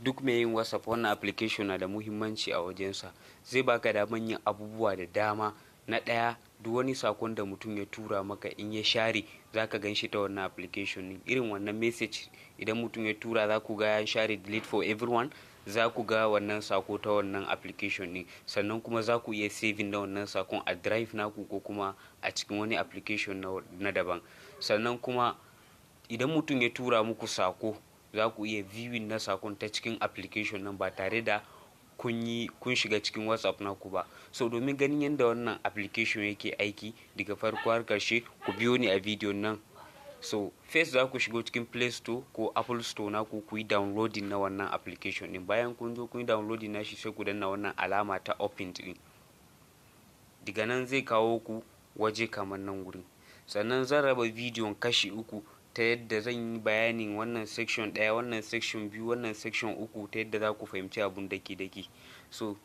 duk mai yin WhatsApp wannan application na da muhimmanci a wajensa. Zai baka daman yin abubuwa da dama. Na ɗaya, duk wani sakon da mutum ya tura maka in ya share za ka gan shi ta wannan application ne. Irin wannan message idan mutum ya tura za ku ga ya share delete for everyone, za ku ga wannan sako ta wannan application ne. Sannan kuma za ku iya saving na wannan sakon a drive naku ko kuma a cikin wani application na daban. Sannan kuma idan mutum ya tura muku sako za ku iya viewing na sakon ta cikin application nan ba tare da kun shiga cikin WhatsApp naku ba. So domin ganin yadda wannan application yake aiki daga farko har ƙarshe, ku biyo ni a bidiyon nan. So first za ku shigo cikin Play Store ko Apple Store naku ku yi downloading na wannan application din. Bayan kun zo kun yi downloading na shi sai ku danna wannan alama ta open din. Daga nan zai kawo ku waje kamar nan wurin. Sannan zan raba bidiyon kashi uku ta yadda zan yi bayanin wannan section 1, wannan section 2, wannan section 3 ta yadda za ku fahimci abun daki-daki. So